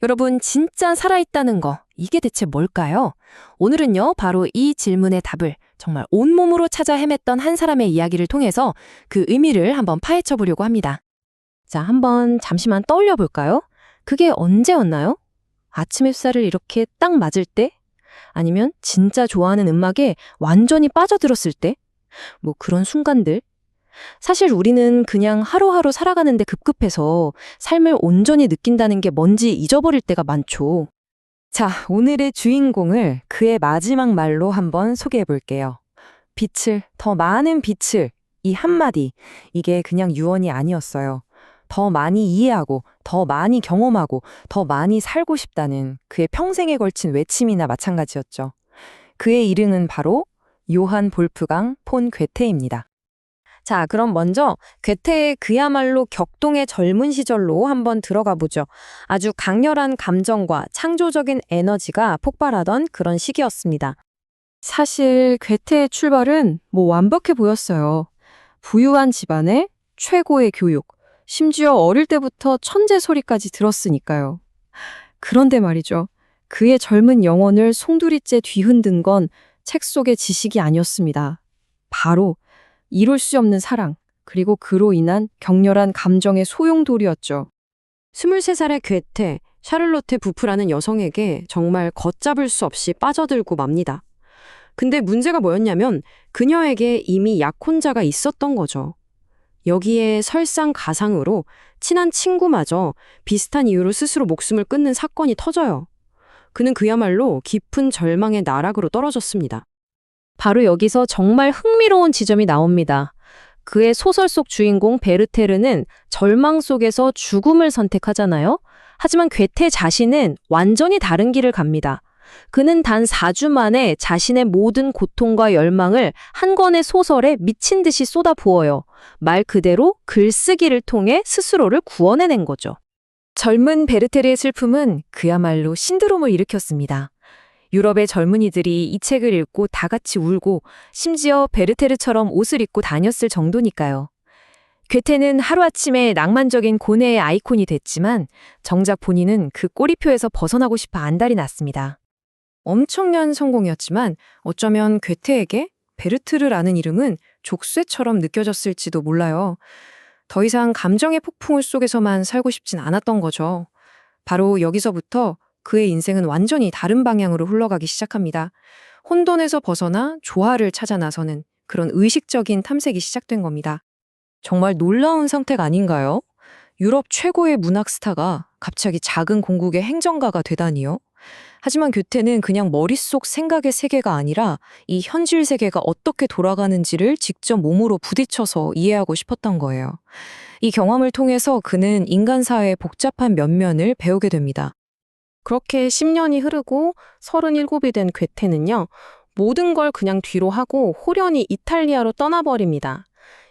여러분, 진짜 살아있다는 거, 이게 대체 뭘까요? 오늘은요, 바로 이 질문의 답을 정말 온몸으로 찾아 헤맸던 한 사람의 이야기를 통해서 그 의미를 한번 파헤쳐 보려고 합니다. 자, 한번 잠시만 떠올려 볼까요? 그게 언제였나요? 아침 햇살을 이렇게 딱 맞을 때? 아니면 진짜 좋아하는 음악에 완전히 빠져들었을 때? 뭐 그런 순간들? 사실 우리는 그냥 하루하루 살아가는데 급급해서 삶을 온전히 느낀다는 게 뭔지 잊어버릴 때가 많죠. 자, 오늘의 주인공을 그의 마지막 말로 한번 소개해 볼게요. 빛을, 더 많은 빛을, 이 한마디, 이게 그냥 유언이 아니었어요. 더 많이 이해하고, 더 많이 경험하고, 더 많이 살고 싶다는 그의 평생에 걸친 외침이나 마찬가지였죠. 그의 이름은 바로 요한 볼프강 폰 괴테입니다. 자, 그럼 먼저 괴테의 그야말로 격동의 젊은 시절로 한번 들어가 보죠. 아주 강렬한 감정과 창조적인 에너지가 폭발하던 그런 시기였습니다. 사실 괴테의 출발은 완벽해 보였어요. 부유한 집안에 최고의 교육, 심지어 어릴 때부터 천재 소리까지 들었으니까요. 그런데 말이죠. 그의 젊은 영혼을 송두리째 뒤흔든 건 책 속의 지식이 아니었습니다. 바로 이룰 수 없는 사랑, 그리고 그로 인한 격렬한 감정의 소용돌이였죠. 23살의 괴테, 샤를로테 부프라는 여성에게 정말 걷잡을 수 없이 빠져들고 맙니다. 근데 문제가 뭐였냐면 그녀에게 이미 약혼자가 있었던 거죠. 여기에 설상가상으로 친한 친구마저 비슷한 이유로 스스로 목숨을 끊는 사건이 터져요. 그는 그야말로 깊은 절망의 나락으로 떨어졌습니다. 바로 여기서 정말 흥미로운 지점이 나옵니다. 그의 소설 속 주인공 베르테르는 절망 속에서 죽음을 선택하잖아요. 하지만 괴테 자신은 완전히 다른 길을 갑니다. 그는 단 4주 만에 자신의 모든 고통과 열망을 한 권의 소설에 미친 듯이 쏟아부어요. 말 그대로 글쓰기를 통해 스스로를 구원해낸 거죠. 젊은 베르테르의 슬픔은 그야말로 신드롬을 일으켰습니다. 유럽의 젊은이들이 이 책을 읽고 다 같이 울고 심지어 베르테르처럼 옷을 입고 다녔을 정도니까요. 괴테는 하루아침에 낭만적인 고뇌의 아이콘이 됐지만 정작 본인은 그 꼬리표에서 벗어나고 싶어 안달이 났습니다. 엄청난 성공이었지만 어쩌면 괴테에게 베르트르라는 이름은 족쇄처럼 느껴졌을지도 몰라요. 더 이상 감정의 폭풍을 속에서만 살고 싶진 않았던 거죠. 바로 여기서부터 그의 인생은 완전히 다른 방향으로 흘러가기 시작합니다. 혼돈에서 벗어나 조화를 찾아 나서는 그런 의식적인 탐색이 시작된 겁니다. 정말 놀라운 선택 아닌가요? 유럽 최고의 문학 스타가 갑자기 작은 공국의 행정가가 되다니요? 하지만 괴테는 그냥 머릿속 생각의 세계가 아니라 이 현실 세계가 어떻게 돌아가는지를 직접 몸으로 부딪혀서 이해하고 싶었던 거예요. 이 경험을 통해서 그는 인간 사회의 복잡한 면면을 배우게 됩니다. 그렇게 10년이 흐르고 37이 된 괴테는요, 모든 걸 그냥 뒤로 하고 호련히 이탈리아로 떠나버립니다.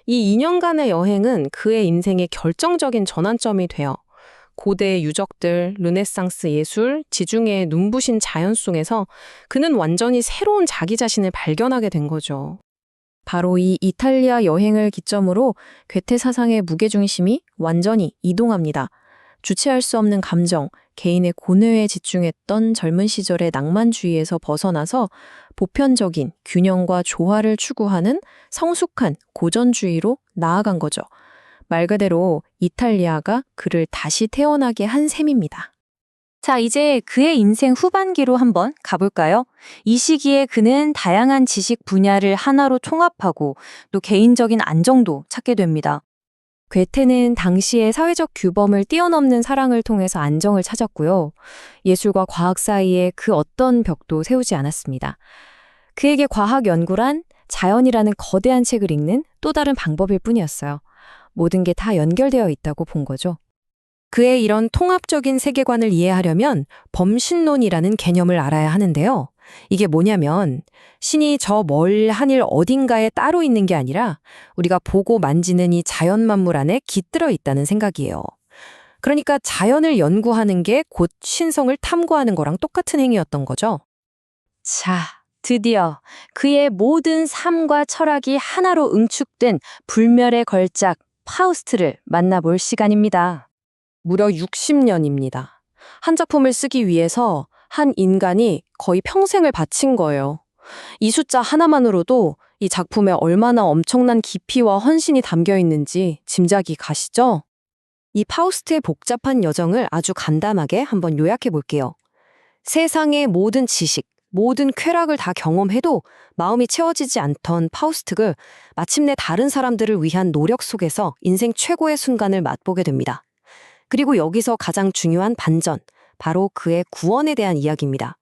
이 2년간의 여행은 그의 인생의 결정적인 전환점이 돼요. 고대 유적들, 르네상스 예술, 지중해의 눈부신 자연 속에서 그는 완전히 새로운 자기 자신을 발견하게 된 거죠. 바로 이 이탈리아 여행을 기점으로 괴테 사상의 무게중심이 완전히 이동합니다. 주체할 수 없는 감정, 개인의 고뇌에 집중했던 젊은 시절의 낭만주의에서 벗어나서 보편적인 균형과 조화를 추구하는 성숙한 고전주의로 나아간 거죠. 말 그대로 이탈리아가 그를 다시 태어나게 한 셈입니다. 자, 이제 그의 인생 후반기로 한번 가볼까요? 이 시기에 그는 다양한 지식 분야를 하나로 총합하고 또 개인적인 안정도 찾게 됩니다. 괴테는 당시의 사회적 규범을 뛰어넘는 사랑을 통해서 안정을 찾았고요. 예술과 과학 사이에 그 어떤 벽도 세우지 않았습니다. 그에게 과학 연구란 자연이라는 거대한 책을 읽는 또 다른 방법일 뿐이었어요. 모든 게 다 연결되어 있다고 본 거죠. 그의 이런 통합적인 세계관을 이해하려면 범신론이라는 개념을 알아야 하는데요. 이게 뭐냐면 신이 저 멀 하늘 어딘가에 따로 있는 게 아니라 우리가 보고 만지는 이 자연 만물 안에 깃들어 있다는 생각이에요. 그러니까 자연을 연구하는 게 곧 신성을 탐구하는 거랑 똑같은 행위였던 거죠. 자, 드디어 그의 모든 삶과 철학이 하나로 응축된 불멸의 걸작 파우스트를 만나볼 시간입니다. 무려 60년입니다. 한 작품을 쓰기 위해서 한 인간이 거의 평생을 바친 거예요. 이 숫자 하나만으로도 이 작품에 얼마나 엄청난 깊이와 헌신이 담겨 있는지 짐작이 가시죠? 이 파우스트의 복잡한 여정을 아주 간단하게 한번 요약해 볼게요. 세상의 모든 지식, 모든 쾌락을 다 경험해도 마음이 채워지지 않던 파우스트가 마침내 다른 사람들을 위한 노력 속에서 인생 최고의 순간을 맛보게 됩니다. 그리고 여기서 가장 중요한 반전, 바로 그의 구원에 대한 이야기입니다.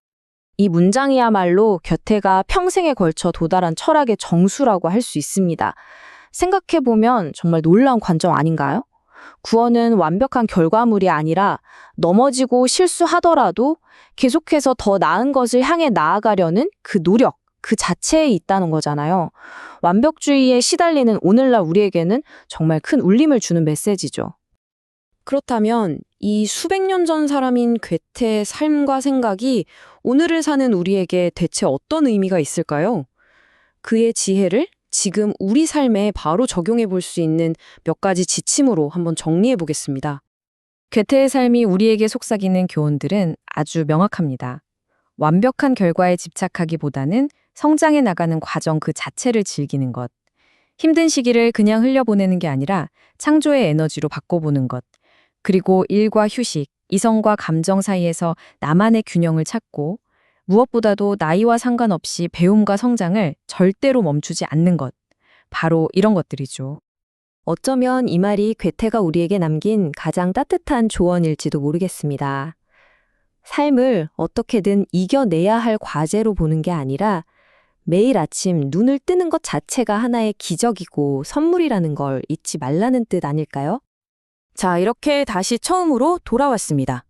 이 문장이야말로 괴테가 평생에 걸쳐 도달한 철학의 정수라고 할 수 있습니다. 생각해보면 정말 놀라운 관점 아닌가요? 구원은 완벽한 결과물이 아니라 넘어지고 실수하더라도 계속해서 더 나은 것을 향해 나아가려는 그 노력, 그 자체에 있다는 거잖아요. 완벽주의에 시달리는 오늘날 우리에게는 정말 큰 울림을 주는 메시지죠. 그렇다면 이 수백 년 전 사람인 괴테의 삶과 생각이 오늘을 사는 우리에게 대체 어떤 의미가 있을까요? 그의 지혜를 지금 우리 삶에 바로 적용해 볼 수 있는 몇 가지 지침으로 한번 정리해 보겠습니다. 괴테의 삶이 우리에게 속삭이는 교훈들은 아주 명확합니다. 완벽한 결과에 집착하기보다는 성장해 나가는 과정 그 자체를 즐기는 것. 힘든 시기를 그냥 흘려보내는 게 아니라 창조의 에너지로 바꿔보는 것. 그리고 일과 휴식, 이성과 감정 사이에서 나만의 균형을 찾고 무엇보다도 나이와 상관없이 배움과 성장을 절대로 멈추지 않는 것. 바로 이런 것들이죠. 어쩌면 이 말이 괴테가 우리에게 남긴 가장 따뜻한 조언일지도 모르겠습니다. 삶을 어떻게든 이겨내야 할 과제로 보는 게 아니라 매일 아침 눈을 뜨는 것 자체가 하나의 기적이고 선물이라는 걸 잊지 말라는 뜻 아닐까요? 자, 이렇게 다시 처음으로 돌아왔습니다.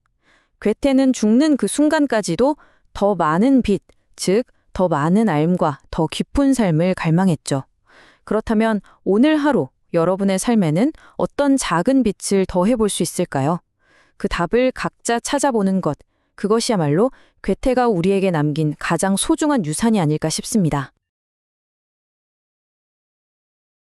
괴테는 죽는 그 순간까지도 더 많은 빛, 즉 더 많은 삶과 더 깊은 삶을 갈망했죠. 그렇다면 오늘 하루 여러분의 삶에는 어떤 작은 빛을 더해볼 수 있을까요? 그 답을 각자 찾아보는 것, 그것이야말로 괴테가 우리에게 남긴 가장 소중한 유산이 아닐까 싶습니다.